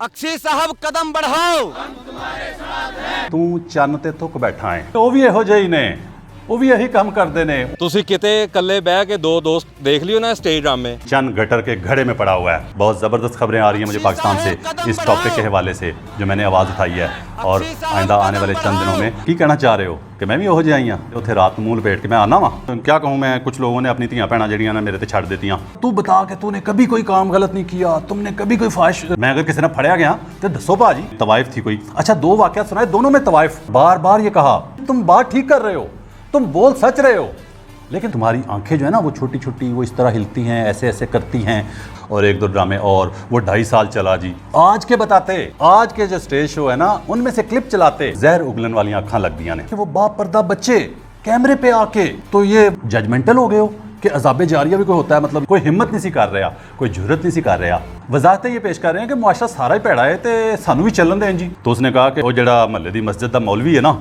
अक्षी साहब कदम बढ़ाओ। ਤੂੰ ਚੰਨ ਤੇ ਥੁੱਕ ਬੈਠਾ ਹੈ। ਉਹ ਵੀ ਇਹੋ ਜਿਹੇ ਹੀ ਨੇ, ਉਹ ਵੀ ਇਹੀ ਕੰਮ ਕਰਦੇ ਨੇ। ਤੁਸੀਂ ਕਿਤੇ ਇਕੱਲੇ ਬਹਿ ਕੇ ਦੋ ਦੋਸਤ देख लियो ना स्टेज ड्रामे। चंद गटर के घड़े में पड़ा हुआ है। बहुत ज़बरदस्त खबरें आ रही हैं मुझे पाकिस्तान से इस टॉपिक के हवाले से जो मैंने आवाज़ उठाई है, और आइंदा आने वाले चंद दिनों में की कहना चाह रहे हो कि मैं भी हो जाई हाँ उत्थे रात मूल पेट के मैं आना वा। क्या कहूँ मैं, कुछ लोगों ने अपनी धियाँ भैन जड़ियाँ ना मेरे ते छड़ देती। तू बता कि तूने कभी कोई काम गलत नहीं किया, तुमने कभी कोई ख्वाहिश, मैं अगर किसी ने फड़िया गया तो दसो भाजी तवाइफ थी कोई। अच्छा, दो वाक़यात सुनाए, दोनों में तवाइफ। बार बार ये कहा तुम बात ठीक कर रहे हो, तुम बोल सच रहे हो, लेकिन तुम्हारी आंखें जो है ना वो छोटी छोटी वो इस तरह हिलती हैं, ऐसे ऐसे करती हैं। और एक दो ड्रामे और वो 2.5 साल चला जी। आज के बताते, आज के जो स्टेज शो है ना उनमें से क्लिप चलाते, जहर उगलन वाली आंखां लग दिया ने कि वो बाप पर्दा बच्चे कैमरे पे आके तो ये जजमेंटल हो गए हो कि अजाब जारिया भी कोई होता है। मतलब कोई हिम्मत नहीं सी कर रहा, कोई जुरत नहीं सी कर रहा। वजाहतें ये पेश कर रहे हैं कि मुआशरा सारा ही भैड़ा है तो सानू भी चलन दें जी। तो उसने कहा कि वो जड़ा महल्ले दी मस्जिद का मौलवी है ना,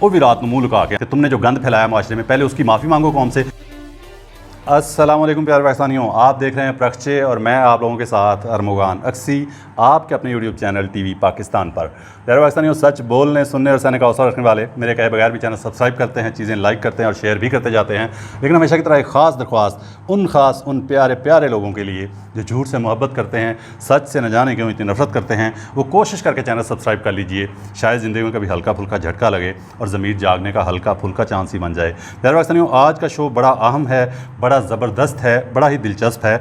वो भी रात में मुँह लुका के तुमने जो गंद फैलाया माशरे में, पहले उसकी माफ़ी मांगो कौम से। अस्सलाम वालेकुम प्यारे पाकिस्तानियों, आप देख रहे हैं प्रक्षे और मैं आप लोगों के साथ अरमुगान अक्सी, आपके अपने यूट्यूब चैनल टीवी पाकिस्तान पर। प्यारे पाकिस्तानियों, सच बोलने, सुनने और सहने का हौसला रखने वाले मेरे कहे बगैर भी चैनल सब्सक्राइब करते हैं, चीज़ें लाइक करते हैं और शेयर भी करते जाते हैं। लेकिन हमेशा की तरह एक ख़ास दरख्वास्त उन प्यारे प्यारे लोगों के लिए जो झूठ से मोहब्बत करते हैं, सच से न जाने क्यों इतनी नफरत करते हैं, वो कोशिश करके चैनल सब्सक्राइब कर लीजिए। शायद ज़िंदगी में कभी हल्का फुल्का झटका लगे और ज़मीर जागने का हल्का फुल्का चांस ही बन जाए। प्यारे पाकिस्तानियों, आज का शो बड़ा अहम है, बड़ा ज़बरदस्त है, बड़ा ही दिलचस्प है।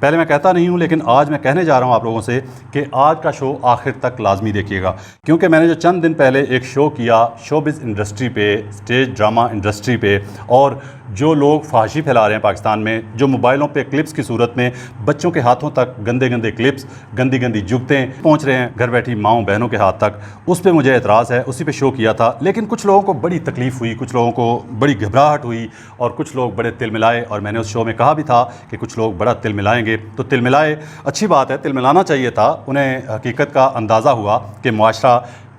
पहले मैं कहता नहीं हूँ, लेकिन आज मैं कहने जा रहा हूँ आप लोगों से कि आज का शो आखिर तक लाजमी देखिएगा, क्योंकि मैंने जो चंद दिन पहले एक शो किया शोबिज़ इंडस्ट्री पे, स्टेज ड्रामा इंडस्ट्री पे, और जो लोग फाहिशी फैला रहे हैं पाकिस्तान में, जो मोबाइलों पे क्लिप्स की सूरत में बच्चों के हाथों तक गंदे गंदे क्लिप्स, गंदी गंदी जुगतें पहुंच रहे हैं घर बैठी माँओं बहनों के हाथ तक, उस पर मुझे एतराज़ है। उसी पे शो किया था, लेकिन कुछ लोगों को बड़ी तकलीफ़ हुई, कुछ लोगों को बड़ी घबराहट हुई और कुछ लोग बड़े तिलमिलाए। और मैंने उस शो में कहा भी था कि कुछ लोग बड़ा तिलमिलाएंगे, तो तिलमिलाए, अच्छी बात है, तिलमिलाना चाहिए था। उन्हें हकीकत का अंदाज़ा हुआ कि मुआशरा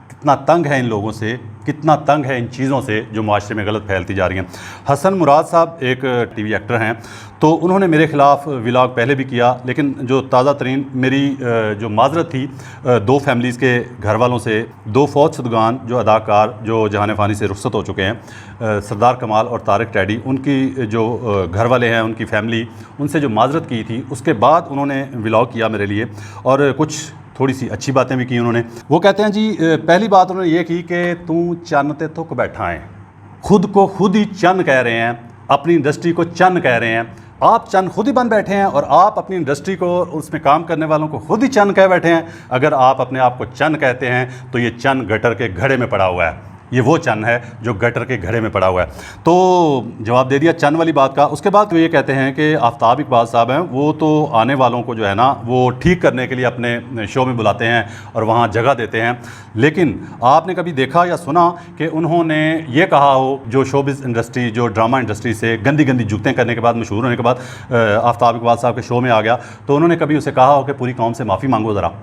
कितना तंग है इन लोगों से, कितना तंग है इन चीज़ों से जो माशरे में गलत फैलती जा रही हैं। हसन मुराद साहब एक टीवी एक्टर हैं, तो उन्होंने मेरे ख़िलाफ़ व्लॉग पहले भी किया, लेकिन जो ताज़ा तरीन मेरी जो माजरत थी दो फैमिलीज़ के घर वालों से, दो फौज शुदगान जो अदाकार जो जहान फ़ानी से रुखसत हो चुके हैं, सरदार कमाल और तारिक टैडी, उनकी जो घर वाले हैं, उनकी फैमिली, उनसे जो माजरत की थी, उसके बाद उन्होंने व्लॉग किया मेरे लिए और कुछ थोड़ी सी अच्छी बातें भी की उन्होंने। वो कहते हैं जी, पहली बात उन्होंने ये की कि तू चन्न ते थुक बैठा है, खुद को खुद ही चन्न कह रहे हैं, अपनी इंडस्ट्री को चन्न कह रहे हैं। आप चन्न खुद ही बन बैठे हैं और आप अपनी इंडस्ट्री को, उसमें काम करने वालों को खुद ही चन्न कह बैठे हैं। अगर आप अपने आप को चन्न कहते हैं तो ये चन्न गटर के घड़े में पड़ा हुआ है, ये वो चन्न है जो गटर के घड़े में पड़ा हुआ है। तो जवाब दे दिया चन्न वाली बात का। उसके बाद वो ये कहते हैं कि आफ्ताब इकबाल साहब हैं, वो तो आने वालों को जो है ना वो ठीक करने के लिए अपने शो में बुलाते हैं और वहाँ जगह देते हैं, लेकिन आपने कभी देखा या सुना कि उन्होंने ये कहा हो, जो शोबिज़ इंडस्ट्री, जो ड्रामा इंडस्ट्री से गंदी गंदी जुगतें करने के बाद, मशहूर होने के बाद आफ्ताब इकबाल साहब के शो में आ गया, तो उन्होंने कभी उसे कहा हो कि पूरी कौम से माफ़ी मांगो ज़रा,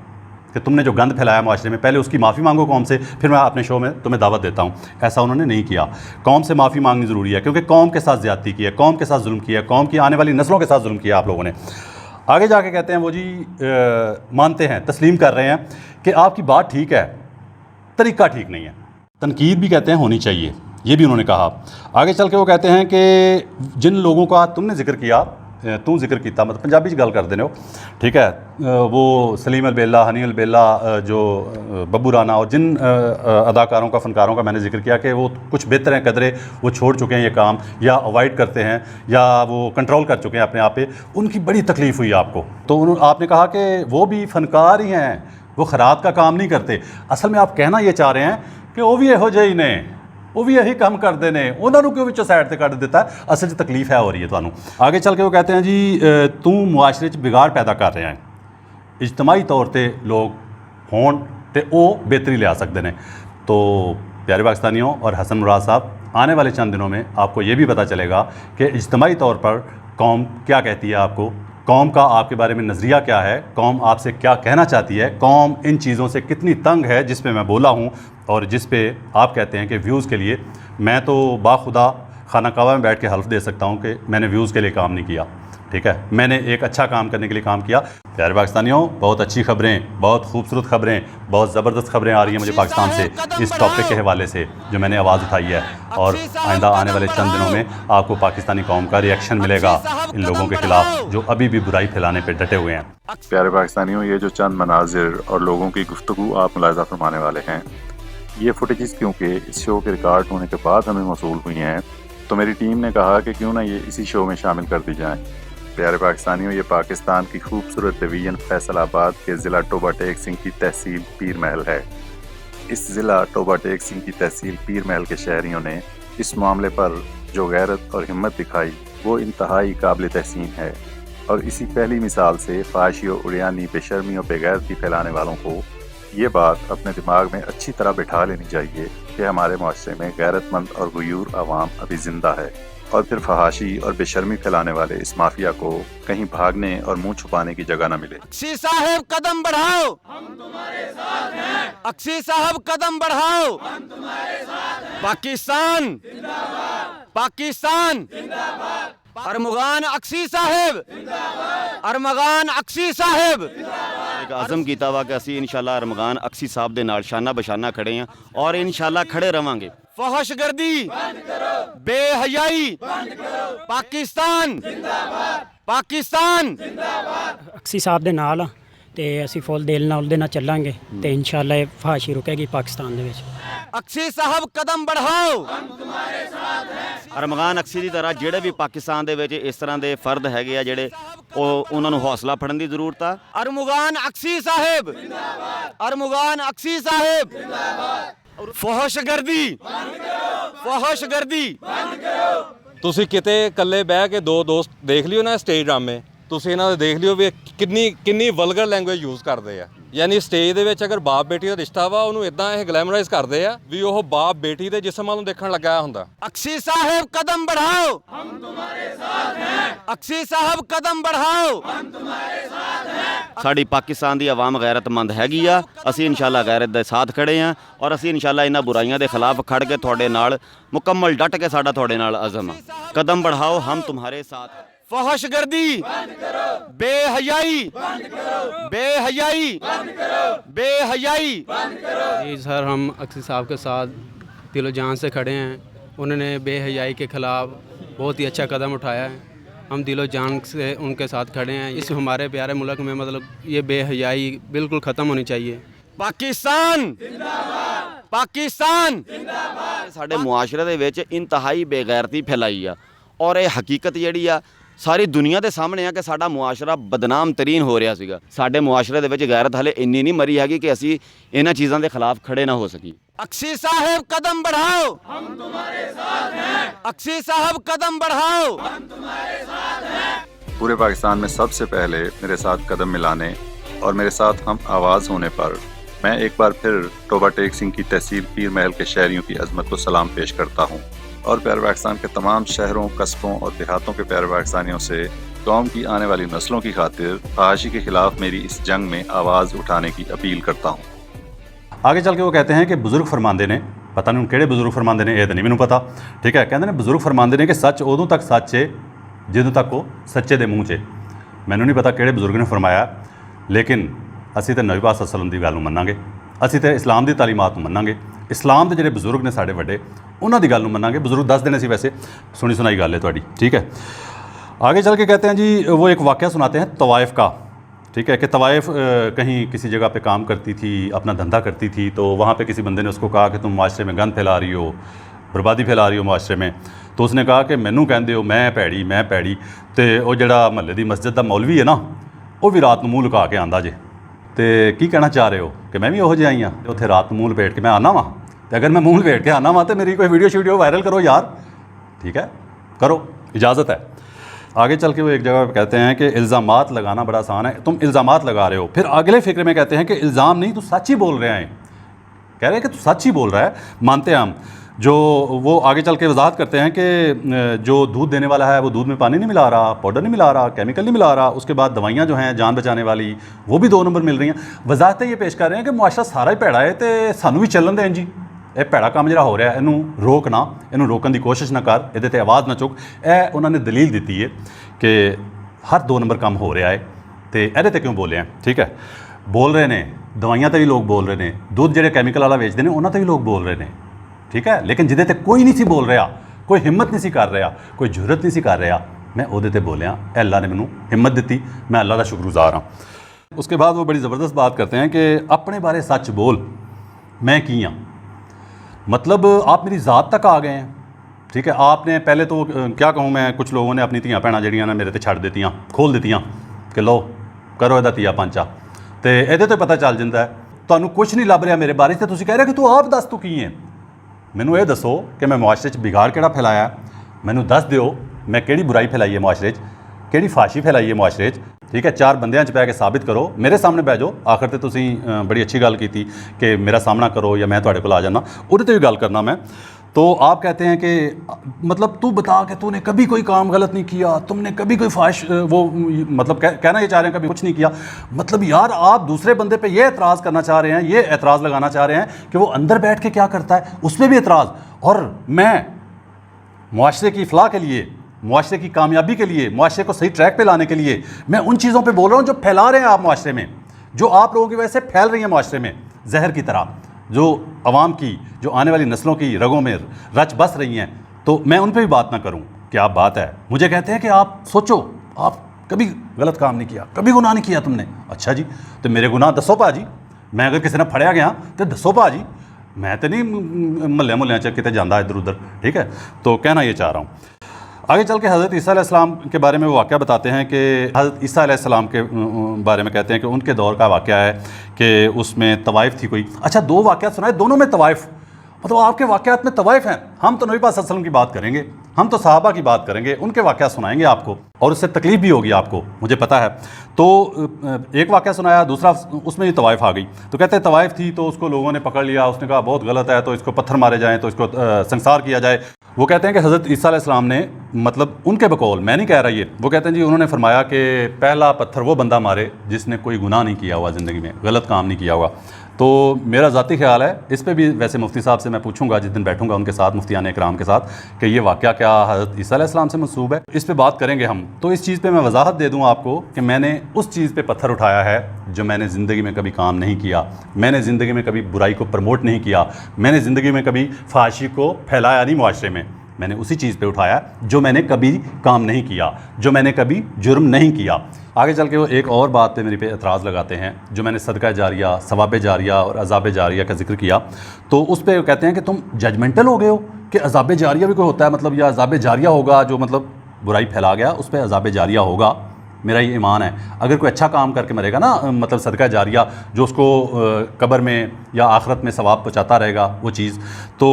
कि तुमने जो गंद फैलाया माशरे में, पहले उसकी माफ़ी मांगो कौम से, फिर मैं अपने शो में तुम्हें दावत देता हूँ। ऐसा उन्होंने नहीं किया। कौम से माफ़ी मांगनी ज़रूरी है, क्योंकि कौम के साथ ज़्यादती की है, कौम के साथ जुल्म किया है, कौम की आने वाली नस्लों के साथ जुल्म किया आप लोगों ने। आगे जाके कहते हैं वो जी मानते हैं, तस्लीम कर रहे हैं कि आपकी बात ठीक है, तरीका ठीक नहीं है। तनकीद भी कहते हैं होनी चाहिए, ये भी उन्होंने कहा। आगे चल के वो कहते हैं कि जिन लोगों का तुमने जिक्र किया, तू जिक्र किया, मतलब पंजाबी च गल कर देने हो, ठीक है, वो सलीम अलबेला, हनी अलबेला, जो बब्बू राना और जिन अदाकारों का, फनकारों का मैंने जिक्र किया कि वो कुछ बेहतर हैं कदरे, वो छोड़ चुके हैं ये काम, या अवॉइड करते हैं, या वो कंट्रोल कर चुके हैं अपने आप पे, उनकी बड़ी तकलीफ़ हुई आपको। तो आपने कहा कि वो भी फनकार ही हैं, वो खराब का काम नहीं करते। असल में आप कहना ये चाह रहे हैं कि वो भी यहो ਜਿਹੇ ने, वो भी यही काम करते हैं, उन्होंने क्यों विचों साइड से कट देता है। असल में तकलीफ है हो रही है थानू। आगे चल के वो कहते हैं जी, तू मुआशरे च बिगाड़ पैदा कर रहा है, इज्तमाही तौर पर लोग होण ते वो बेहतरी ले आ सकते हैं। तो प्यारे पाकिस्तानियों और हसन मुराद साहब, आने वाले चंद दिनों में आपको ये भी पता चलेगा कि इज्तमाही तौर पर कौम क्या कहती है आपको, कौम का आपके बारे में नज़रिया क्या है, कौम आपसे क्या कहना चाहती है, कौम इन चीज़ों से कितनी तंग है जिस पे मैं बोला हूँ और जिस पे आप कहते हैं कि व्यूज़ के लिए। मैं तो बाखुदा खाना काबा में बैठ के हल्फ दे सकता हूँ कि मैंने व्यूज़ के लिए काम नहीं किया। ठीक है, मैंने एक अच्छा काम करने के लिए काम किया। प्यारे पाकिस्तानियों, बहुत अच्छी खबरें, बहुत खूबसूरत खबरें, बहुत ज़बरदस्त खबरें आ रही हैं मुझे पाकिस्तान से इस टॉपिक के हवाले से जो मैंने आवाज़ उठाई है, और आइंदा आने वाले चंद दिनों में आपको पाकिस्तानी कौम का रिएक्शन मिलेगा इन लोगों के खिलाफ जो अभी भी बुराई फैलाने पर डटे हुए हैं। प्यारे पाकिस्तानियों, ये जो चंद मनाजिर और लोगों की गुफ्तगू आप मुलाहिज़ा फरमाने वाले हैं, ये फुटेजेस क्योंकि इस शो के रिकॉर्ड होने के बाद हमें मौसूल हुई हैं, तो मेरी टीम ने कहा कि क्यों ना ये इसी शो में शामिल कर दी जाएं। प्यारे पाकिस्तानियों, ये पाकिस्तान की खूबसूरत डिवीज़न फैसलाबाद के ज़िला टोबा टेक सिंह की तहसील पीर महल है। इस ज़िला टोबा टेक सिंह की तहसील पीर महल के शहरियों ने इस मामले पर जो गैरत और हिम्मत दिखाई वो इंतहाई काबिल तहसीन है, और इसी पहली मिसाल से फाहिशी और उड़ियानी बेशर्मी और बेगैरती फैलाने वालों को ये बात अपने दिमाग में अच्छी तरह बिठा लेनी चाहिए कि हमारे माशरे में गैरतमंद और गुयूर आवाम अभी ज़िंदा है, और फिर फहाशी और बेशर्मी फैलाने वाले इस माफिया को कहीं भागने और मुंह छुपाने की जगह न मिले। अक्सी साहब कदम बढ़ाओ, हम तुम्हारे साथ हैं। अक्सी साहब कदम बढ़ाओ, हम तुम्हारे साथ हैं। पाकिस्तान जिंदाबाद, पाकिस्तान जिंदाबाद। अरमगान अक्सी साहब जिंदाबाद, अरमगान अक्सी साहब ਇੱਕ ਆਜ਼ਮ ਕੀਤਾ ਵਾ ਕਿ ਅਸੀਂ ਇਨਸ਼ਾਅੱਲਾ ਅਰਮਗਾਨ ਅਕਸੀ ਸਾਹਿਬ ਦੇ ਨਾਲ ਸ਼ਾਨਾ ਬਸ਼ਾਨਾ ਖੜੇ ਹਾਂ ਔਰ ਇਨਸ਼ਾਅੱਲਾ ਖੜੇ ਰਵਾਂਗੇ। फहशगर्दी बंद करो, बेहयाई बंद करो, पाकिस्तान जिंदाबाद, पाकिस्तान जिंदाबाद। ਅਕਸੀ ਸਾਹਿਬ ਦੇ ਨਾਲ ਆ ਤੇ ਅਸੀਂ ਫੁੱਲ ਦਿਲ ਨਾਲ ਉਹਦੇ ਨਾਲ ਚੱਲਾਂਗੇ ਤੇ ਇਨਸ਼ਾਅੱਲਾ ਇਹ ਫਹਾਸ਼ੀ ਰੁਕੇਗੀ ਪਾਕਿਸਤਾਨ ਦੇ ਵਿੱਚ। अक्सी साहब कदम बढ़ाओ, हम तुम्हारे साथ हैं। ਅਰਮਗਾਨ ਅਕਸੀ ਦੀ ਤਰ੍ਹਾਂ ਜਿਹੜੇ ਵੀ ਪਾਕਿਸਤਾਨ ਦੇ ਵਿੱਚ ਇਸ ਤਰ੍ਹਾਂ ਦੇ ਫਰਦ ਹੈਗੇ ਆ ਜਿਹੜੇ ਉਹਨਾਂ ਨੂੰ ਹੌਸਲਾ ਫੜਨ ਦੀ ਜ਼ਰੂਰਤ ਆ। अरमगान अक्सी साहब जिंदाबाद, अरमगान अक्सी साहब जिंदाबाद। फहशगर्दी बंद करो, फहशगर्दी बंद करो। ਤੁਸੀਂ ਕਿਤੇ ਇਕੱਲੇ ਬਹਿ ਕੇ ਦੋ ਦੋਸਤ ਦੇਖ ਲਿਓ ਨਾ ਸਟੇਜ ਡਰਾਮੇ, ਤੁਸੀਂ ਇਹਨਾਂ ਦੇ ਦੇਖ ਲਿਓ ਵੀ ਕਿੰਨੀ ਵਲਗਰ ਲੈਂਗੁਏਜ ਯੂਜ਼ ਕਰਦੇ ਆ। ਯਾਨੀ ਸਟੇਜ ਦੇ ਵਿੱਚ ਅਗਰ ਬਾਪ ਬੇਟੀ ਦਾ ਰਿਸ਼ਤਾ ਵਾ ਉਹਨੂੰ ਇਦਾਂ ਇਹ ਗਲੈਮਰਾਈਜ਼ ਕਰਦੇ ਆ ਵੀ ਉਹ ਬਾਪ ਬੇਟੀ ਦੇ ਜਿਸਮ ਵੱਲ ਨੂੰ ਦੇਖਣ ਲੱਗਾ ਹੁੰਦਾ। अक्सी साहब कदम बढ़ाओ, हम तुम्हारे साथ हैं। अक्सी साहब कदम बढ़ाओ, हम तुम्हारे साथ हैं। ਸਾਡੀ ਪਾਕਿਸਤਾਨ ਦੀ ਆਵਾਮ ਗੈਰਤਮੰਦ ਹੈਗੀ ਆ, ਅਸੀਂ ਇਨਸ਼ਾਅੱਲਾ ਗੈਰਤ ਦੇ ਸਾਥ ਖੜੇ ਆ ਔਰ ਅਸੀਂ ਇਨਸ਼ਾਅੱਲਾ ਇਹਨਾਂ ਬੁਰਾਈਆਂ ਦੇ ਖਿਲਾਫ ਖੜ ਕੇ ਤੁਹਾਡੇ ਨਾਲ ਮੁਕੰਮਲ ਡਟ ਕੇ ਸਾਡਾ ਤੁਹਾਡੇ ਨਾਲ ਅਜ਼ਮ ਆ। ਕਦਮ बढ़ाओ, हम तुम्हारे साथ। फहशगर्दी बंद करो, बेहयाई बंद करो, बेहयाई बंद करो, बेहयाई बंद करो। जी सर, हम अक्सी साहब के साथ दिलो जान से खड़े हैं। उन्होंने बेहयाई के ख़िलाफ़ बहुत ही अच्छा कदम उठाया है। हम दिलो जान से उनके साथ खड़े हैं। इस हमारे प्यारे मुल्क में मतलब ये बेहयाई बिल्कुल ख़त्म होनी चाहिए। पाकिस्तान जिंदाबाद, पाकिस्तान जिंदाबाद। ਸਾਡੇ ਮੁਆਸ਼ਰੇ ਦੇ ਵਿੱਚ ਇੰਤਹਾਈ ਬੇਗੈਰਤੀ ਫੈਲਾਈ ਆ ਔਰ ਇਹ ਹਕੀਕਤ ਜਿਹੜੀ ਆ ਸਾਰੀ ਦੁਨੀਆ ਦੇ ਸਾਹਮਣੇ ਆ ਕਿ ਸਾਡਾ ਮੁਆਸ਼ਰਾ ਬਦਨਾਮ ਤਰੀਨ ਹੋ ਰਿਹਾ ਸੀਗਾ। ਸਾਡੇ ਮੁਆਸ਼ਰੇ ਦੇ ਵਿੱਚ ਗੈਰਤ ਹਲੇ ਇੰਨੀ ਨਹੀਂ ਮਰੀ ਹੈਗੀ ਕਿ ਅਸੀਂ ਇਹਨਾਂ ਚੀਜ਼ਾਂ ਦੇ ਖਿਲਾਫ ਖੜੇ ਨਾ ਹੋ ਸਕੀ। अक्सी साहब कदम बढ़ाओ, हम तुम्हारे साथ हैं। अक्सी साहब कदम बढ़ाओ, हम तुम्हारे साथ हैं। पूरे पाकिस्तान में सबसे पहले मेरे साथ कदम मिलाने और मेरे साथ हम आवाज़ होने पर मैं एक बार फिर टोबा टेक सिंह की तहसील पीर महल के शहरियों की अजमत को सलाम पेश करता हूँ, और प्यारे पाकिस्तान के तमाम शहरों, कस्बों और देहातों के प्यारे पाकिस्तानियों से कौम की आने वाली नस्लों की खातिर फहाशी के ख़िलाफ़ मेरी इस जंग में आवाज़ उठाने की अपील करता हूँ। आगे चल के वो कहते हैं कि बुजुर्ग फरमांदे ने, पता नहीं किहड़े बुजुर्ग फरमांदे ने, ये तो नहीं मैनूं पता, ठीक है। कहते ने बुजुर्ग फरमांदे ने कि सच उदों तक सच है ਜਦੋਂ तक वो सच्चे दे मूँह 'ਚ। मैनूं नहीं पता किहड़े बुजुर्ग ने फरमाया, लेकिन ਅਸੀਂ ਤਾਂ ਨਬੀ ਪਾਕ ਸੱਲੱਲਾਹੁ ਅਲੈहि ਵਸੱਲਮ ਦੀ ਗੱਲ ਨੂੰ ਮੰਨਾਂਗੇ, ਅਸੀਂ ਤਾਂ ਇਸਲਾਮ ਦੀ ਤਾਲੀਮਾਤ ਨੂੰ ਮੰਨਾਂਗੇ, ਇਸਲਾਮ ਦੇ ਜਿਹੜੇ ਬਜ਼ੁਰਗ ਨੇ ਸਾਡੇ ਵੱਡੇ ਉਹਨਾਂ ਦੀ ਗੱਲ ਨੂੰ ਮੰਨਾਂਗੇ। ਬਜ਼ੁਰਗ ਦੱਸ ਦੇਣੇ ਸੀ, वैसे सुनी सुनाई गल है थोड़ी, ठीक है। आगे चल के कहते हैं जी, वो एक वाक़या सुनाते हैं तवाइफ़ का, ठीक है, कि तवाइफ़ कहीं किसी जगह पे काम करती थी, अपना धंधा करती थी, तो वहाँ पे किसी बंदे ने उसको कहा कि तुम माशरे में गंद फैला रही हो, बर्बादी फैला रही हो माशरे में। तो उसने कहा कि मैनू कहते हो मैं भैड़ी। तो वो जड़ा महल्ले की मस्जिद का मौलवी है ना, वो भी रात को मूँह लुका के आंदा जे। तो की कहना चाह रहे हो कि मैं भी ਉਹੋ ਜਿਹਾ आई हाँ, उत्थे रात को मूँह लपेट के मैं आना वा, तो अगर मैं मूँह लपेट के आना वा तो मेरी कोई वीडियो शीडियो वायरल करो यार, ठीक है, करो, इजाज़त है। आगे चल के वो एक जगह पे कहते हैं कि इल्ज़ामात लगाना बड़ा आसान है, तुम इल्ज़ामात लगा रहे हो। फिर अगले फ़िक्र में कहते हैं कि इल्ज़ाम नहीं, तू सच ही बोल रहे हैं, कह रहे हैं कि तू सच ही बोल रहा है, मानते हैं हम। जो वो आगे चल के वजाहत करते हैं कि जो दूध देने वाला है वो दूध में पानी नहीं मिला रहा, पाउडर नहीं मिला रहा, केमिकल नहीं मिला रहा, उसके बाद दवाइयाँ जो हैं जान बचाने वाली वो भी 2 नंबर मिल रही हैं। वजाहतें ये पेश कर रहे हैं कि मुआशरा सारा ही भैड़ा है, तो सानू भी चलन दें जी, ਇਹ ਭੈੜਾ ਕੰਮ ਜਿਹੜਾ ਹੋ ਰਿਹਾ ਇਹਨੂੰ ਰੋਕ ਨਾ, ਇਹਨੂੰ ਰੋਕਣ ਦੀ ਕੋਸ਼ਿਸ਼ ਨਾ ਕਰ, ਇਹਦੇ ਤੇ ਆਵਾਜ਼ ਨਾ ਚੁੱਕ। ਇਹ ਉਹਨਾਂ ਨੇ ਦਲੀਲ ਦਿੱਤੀ ਹੈ ਕਿ ਹਰ 2 ਨੰਬਰ ਕੰਮ ਹੋ ਰਿਹਾ ਹੈ ਤੇ ਇਹਦੇ ਤੇ ਕਿਉਂ ਬੋਲੇ ਆ? ਠੀਕ ਹੈ, ਬੋਲ ਰਹੇ ਨੇ, ਦਵਾਈਆਂ ਤੇ ਵੀ ਲੋਕ ਬੋਲ ਰਹੇ ਨੇ, ਦੁੱਧ ਜਿਹੜੇ ਕੈਮੀਕਲ ਵਾਲਾ ਵੇਚਦੇ ਨੇ ਉਹਨਾਂ ਤੇ ਵੀ ਲੋਕ ਬੋਲ ਰਹੇ ਨੇ, ਠੀਕ ਹੈ, ਲੇਕਿਨ ਜਿਹਦੇ ਤੇ ਕੋਈ ਨਹੀਂ ਸੀ ਬੋਲ ਰਿਹਾ, ਕੋਈ ਹਿੰਮਤ ਨਹੀਂ ਸੀ ਕਰ ਰਿਹਾ, ਕੋਈ ਜੁਰਤ ਨਹੀਂ ਸੀ ਕਰ ਰਿਹਾ, ਮੈਂ ਉਹਦੇ ਤੇ ਬੋਲਿਆ। ਅੱਲਾ ने मैनू हिम्मत दी, मैं अल्लाह का शुक्रगुजार हाँ। उसके बाद वो बड़ी ज़बरदस्त बात करते हैं कि अपने बारे सच बोल, मैं की हाँ। मतलब आप मेरी ज़ात तक आ गए हैं, ठीक है। आपने पहले तो क्या कहूँ मैं, कुछ लोगों ने अपनी धियाँ भैणां जिहड़ियां ने मेरे ते छड्ड दित्तियां, खोल दित्तियां कि लो करो इहदा तीया पंचा, तो इहदे तो पता चल जाता है तुहानूं कुछ नहीं लभ रहा मेरे बारे ते तुसीं कह रहे कि तू आप दस तू की है। मैनूं ये दसो कि मैं मुआशरे च बिगाड़ किहड़ा फैलाया, मैनूं दस दिओ मैं किहड़ी बुराई फैलाई है मुआशरे च, किहड़ी फाशी फैलाई है मुआशरे च, ठीक है। 4 बंदियां च बह के साबित करो, मेरे सामने बह जाओ। आखिर तो तुसीं बड़ी अच्छी गल की कि मेरा सामना करो या मैं तुहाडे कोल आ जाना, उहदे ते भी गल करना मैं। तो आप कहते हैं कि मतलब तू बता कि तूने कभी कोई काम गलत नहीं किया, तुमने कभी कोई फाहिश वो मतलब कहना ये चाह रहे हैं कभी कुछ नहीं किया। मतलब यार आप दूसरे बंदे पे ये एतराज़ करना चाह रहे हैं, ये एतराज़ लगाना चाह रहे हैं कि वो अंदर बैठ के क्या करता है उस पर भी एतराज़, और मैं मुआशरे की इफ़लाह के लिए, मुआशरे की कामयाबी के लिए, मुआशरे को सही ट्रैक पे लाने के लिए मैं उन चीज़ों पे बोल रहा हूँ जो फैला रहे हैं आप मुआशरे में, जो आप लोगों की वजह से फैल रही हैं मुआशरे में जहर की तरह, जो आवाम की, जो आने वाली नस्लों की रगों में रच बस रही हैं। तो मैं उन पर भी बात ना करूँ, क्या बात है। मुझे कहते हैं कि आप सोचो, आप कभी गलत काम नहीं किया, कभी गुनाह नहीं किया तुमने। अच्छा जी, तो मेरे गुनाह दसो भाजी, मैं अगर किसी ने फड़िया गया तो दसो भाजी, मैं तो नहीं महल्ले च किते जांदा इधर उधर, ठीक है। तो कहना ये चाह रहा हूँ। आगे चल के हज़रत ईसा अलैहिस्सलाम के बारे में वो वाक़या बताते हैं कि हज़रत ईसा अलैहिस्सलाम के बारे में कहते हैं कि उनके दौर का वाक़या है कि उसमें तवाइफ थी कोई। अच्छा, 2 वाक़या सुनाए, दोनों में तवाइफ, मतलब आपके वाक़यात में तवाइफ हैं। हम तो नबी पाक सल्लल्लाहु अलैहि वसल्लम की बात करेंगे, हम तो सहाबा की बात करेंगे, उनके वाक़या सुनाएंगे आपको, और उससे तकलीफ़ भी होगी आपको, मुझे पता है। तो एक वाक़या सुनाया, दूसरा उसमें भी तवाइफ आ गई। तो कहते हैं तवाइफ थी तो उसको लोगों ने पकड़ लिया, उसने कहा बहुत गलत है तो इसको पत्थर मारे जाएँ, तो इसको संसार किया जाए। वो कहते हैं कि हज़रत ईसा अलैहिस्सलाम ने, मतलब उनके बकौल, मैं नहीं कह रहा ये, वो कहते हैं जी उन्होंने फरमाया कि पहला पत्थर वो बंदा मारे जिसने कोई गुनाह नहीं किया हुआ ज़िंदगी में, गलत काम नहीं किया हुआ। तो मेरा ज़ाती ख्याल है, इस पे भी वैसे मुफ्ती साहब से मैं पूछूंगा जिस दिन बैठूंगा उनके साथ, मुफ्तियान इकराम के साथ, कि ये वाक़या क्या हज़रत ईसा अलैहिस्सलाम से मंसूब है, इस पे बात करेंगे हम। तो इस चीज़ पे मैं वजाहत दे दूँ आपको कि मैंने उस चीज़ पे पत्थर उठाया है जो मैंने ज़िंदगी में कभी काम नहीं किया, मैंने ज़िंदगी में कभी बुराई को प्रमोट नहीं किया, मैंने ज़िंदगी में कभी फाहिशी को फैलाया नहीं मुआशरे में, मैंने उसी चीज़ पे उठाया जो मैंने कभी काम नहीं किया, जो मैंने कभी जुर्म नहीं किया। आगे चल के वो एक और बात पे मेरे पे एतराज़ लगाते हैं, जो मैंने सदका जारिया, सवाब जारिया और अज़ाब जारिया का जिक्र किया, तो उस पर कहते हैं कि तुम जजमेंटल हो गए हो कि अज़ाब जारिया भी कोई होता है, मतलब या अज़ाब जारिया होगा जो मतलब बुराई फैला गया उस पर अज़ाब जारिया होगा। मेरा ये ईमान है, अगर कोई अच्छा काम करके मरेगा ना, मतलब सदका जारिया जो उसको कब्र में या आखिरत में सवाब पहुँचाता रहेगा वो चीज़, तो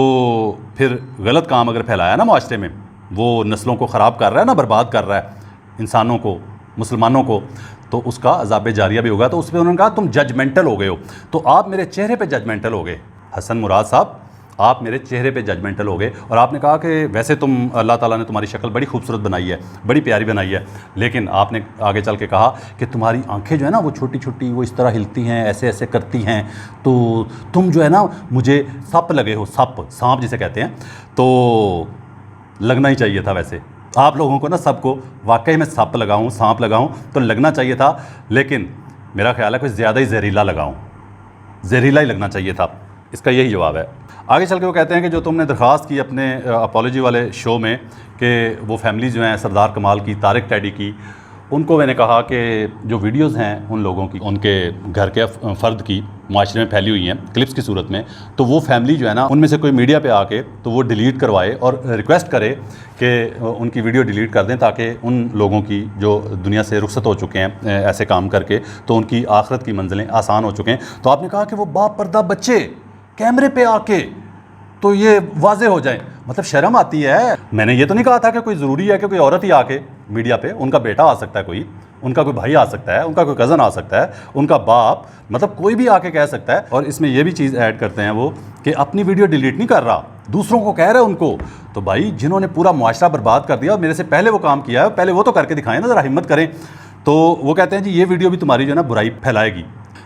फिर गलत काम अगर फैलाया ना मुआशरे में, वो नस्लों को ख़राब कर रहा है ना, बर्बाद कर रहा है इंसानों को, मुसलमानों को, तो उसका अज़ाब जारिया भी होगा। तो उस पर उन्होंने कहा तुम जजमेंटल हो गए हो, तो आप मेरे चेहरे पे जजमेंटल हो गए हसन मुराद साहब, आप मेरे चेहरे पे जजमेंटल हो गए। और आपने कहा कि वैसे तुम, अल्लाह ताला ने तुम्हारी शक्ल बड़ी खूबसूरत बनाई है, बड़ी प्यारी बनाई है, लेकिन आपने आगे चल के कहा कि तुम्हारी आंखें जो है ना वो छोटी छोटी, वो इस तरह हिलती हैं, ऐसे ऐसे करती हैं, तो तुम जो है ना मुझे सप लगे हो, सप, सांप जिसे कहते हैं, तो लगना ही चाहिए था। वैसे आप लोगों को ना सबको वाकई में सप लगाऊँ, सांप लगाऊँ तो लगना चाहिए था, लेकिन मेरा ख्याल है कुछ ज़्यादा ही जहरीला लगाऊँ, जहरीला ही लगना चाहिए था। इसका यही जवाब है। आगे चल के वो कहते हैं कि जो तुमने दरख्वास्त की अपने अपॉलोजी वाले शो में कि वो फैमिली जो हैं सरदार कमाल की, तारिक टैडी की, उनको मैंने कहा कि जो वीडियोस हैं उन लोगों की, उनके घर के फ़र्द की माशरे में फैली हुई हैं क्लिप्स की सूरत में, तो वो फैमिली जो है ना उनमें से कोई मीडिया पे आके तो वो डिलीट करवाए और रिक्वेस्ट करे कि उनकी वीडियो डिलीट कर दें, ताकि उन लोगों की जो दुनिया से रुखसत हो चुके हैं ऐसे काम करके, तो उनकी आखिरत की मंजिलें आसान हो चुके हैं। तो आपने कहा कि वो बाप पर्दा बच्चे कैमरे पे आके तो ये वाजे हो जाए, मतलब शर्म आती है। मैंने ये तो नहीं कहा था कि कोई ज़रूरी है कि कोई औरत ही आके मीडिया पे, उनका बेटा आ सकता है, कोई उनका कोई भाई आ सकता है, उनका कोई कज़न आ सकता है, उनका बाप, मतलब कोई भी आके कह सकता है। और इसमें ये भी चीज़ ऐड करते हैं वो कि अपनी वीडियो डिलीट नहीं कर रहा, दूसरों को कह रहे हैं उनको। तो भाई जिन्होंने पूरा मुआशरा बर्बाद कर दिया और मेरे से पहले वो काम किया है, पहले वो तो करके दिखाएं ना, ज़रा हिम्मत करें। तो वो कहते हैं जी ये वीडियो भी तुम्हारी जो है ना बुराई फैलाएगी।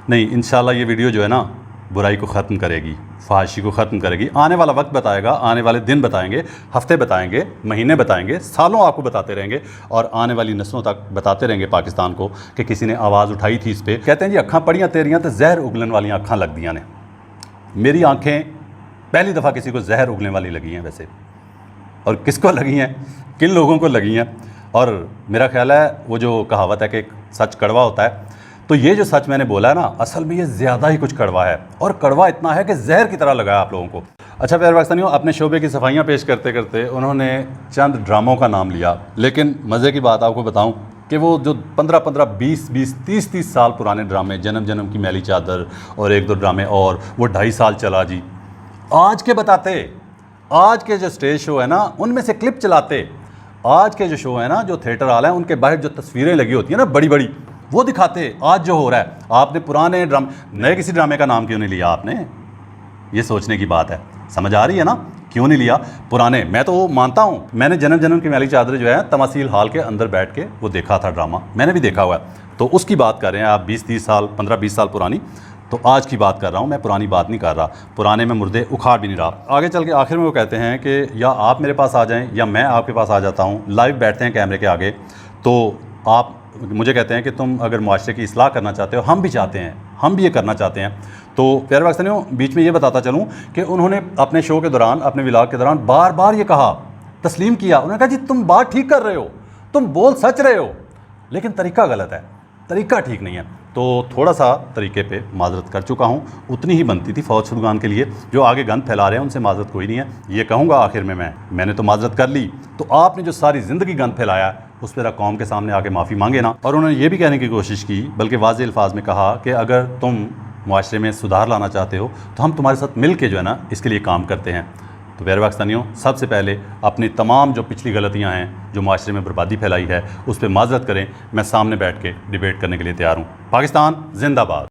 नहीं, इंशाल्लाह ये वीडियो जो है ना برائی کو ختم کرے گی, فحاشی کو ختم کرے گی. آنے والا وقت بتائے گا, آنے والے دن بتائیں گے, ہفتے بتائیں گے, مہینے بتائیں گے, سالوں آپ کو بتاتے رہیں گے, اور آنے والی نسلوں تک بتاتے رہیں گے پاکستان کو کہ کسی نے آواز اٹھائی تھی اس پہ. کہتے ہیں جی اکھاں پڑیاں تیریاں تو زہر اگلن والی اکھاں لگ دیاں نے. میری آنکھیں پہلی دفعہ کسی کو زہر اگلنے والی لگی ہیں ویسے, اور کس کو لگی ہیں, کن لوگوں کو لگی ہیں. اور میرا خیال ہے وہ جو کہاوت ہے کہ سچ کڑوا ہوتا ہے, تو یہ جو سچ میں نے بولا ہے نا, اصل میں یہ زیادہ ہی کچھ کڑوا ہے, اور کڑوا اتنا ہے کہ زہر کی طرح لگا ہے آپ لوگوں کو. اچھا پیارے پاکستانیوں, اپنے شعبے کی صفائیاں پیش کرتے کرتے انہوں نے چند ڈراموں کا نام لیا, لیکن مزے کی بات آپ کو بتاؤں کہ وہ جو 15 20 30 سال پرانے ڈرامے, جنم جنم کی میلی چادر اور ایک دو ڈرامے, اور وہ 2.5 سال چلا جی, آج کے بتاتے, آج کے جو اسٹیج شو ہے نا ان میں سے کلپ چلاتے, آج کے جو شو ہے نا جو تھیٹر ہال ہیں ان کے باہر جو تصویریں لگی ہوتی ہیں نا بڑی بڑی, وہ دکھاتے آج جو ہو رہا ہے. آپ نے پرانے ڈرامے, نئے کسی ڈرامے کا نام کیوں نہیں لیا آپ نے؟ یہ سوچنے کی بات ہے, سمجھ آ رہی ہے نا, کیوں نہیں لیا پرانے؟ میں تو مانتا ہوں, میں نے جنم جنم کی میلی چادر جو ہے تماثیل ہال کے اندر بیٹھ کے وہ دیکھا تھا ڈرامہ, میں نے بھی دیکھا ہوا ہے, تو اس کی بات کر رہے ہیں آپ 20 سال 15 20 سال پرانی, تو آج کی بات کر رہا ہوں میں, پرانی بات نہیں کر رہا. پرانے میں مردے اکھاڑ بھی نہیں رہا. آگے چل کے آخر میں وہ کہتے ہیں کہ یا آپ میرے پاس آ جائیں یا میں آپ کے پاس آ جاتا ہوں, لائیو بیٹھتے ہیں کیمرے کے آگے, تو آپ مجھے کہتے ہیں کہ تم اگر معاشرے کی اصلاح کرنا چاہتے ہو, ہم بھی چاہتے ہیں, ہم بھی یہ کرنا چاہتے ہیں. تو پیارے پاکستانیوں, بیچ میں یہ بتاتا چلوں کہ انہوں نے اپنے شو کے دوران, اپنے ولاگ کے دوران بار بار یہ کہا, تسلیم کیا, انہوں نے کہا جی تم بات ٹھیک کر رہے ہو, تم بول سچ رہے ہو, لیکن طریقہ غلط ہے, طریقہ ٹھیک نہیں ہے. تو تھوڑا سا طریقے پہ معذرت کر چکا ہوں, اتنی ہی بنتی تھی فوج شدگان کے لیے. جو آگے گند پھیلا رہے ہیں ان سے معذرت کوئی نہیں ہے, یہ کہوں گا آخر میں نے تو معذرت کر لی, تو آپ نے جو ساری زندگی گند پھیلایا اس پہ قوم کے سامنے آ کے معافی مانگے نا. اور انہوں نے یہ بھی کہنے کی کوشش کی, بلکہ واضح الفاظ میں کہا کہ اگر تم معاشرے میں سدھار لانا چاہتے ہو تو ہم تمہارے ساتھ مل کے جو ہے نا اس کے لیے کام کرتے ہیں. تو پیارے پاکستانیوں, سب سے پہلے اپنی تمام جو پچھلی غلطیاں ہیں جو معاشرے میں بربادی پھیلائی ہے اس پہ معذرت کریں. میں سامنے بیٹھ کے ڈیبیٹ کرنے کے لیے تیار ہوں. پاکستان زندہ باد.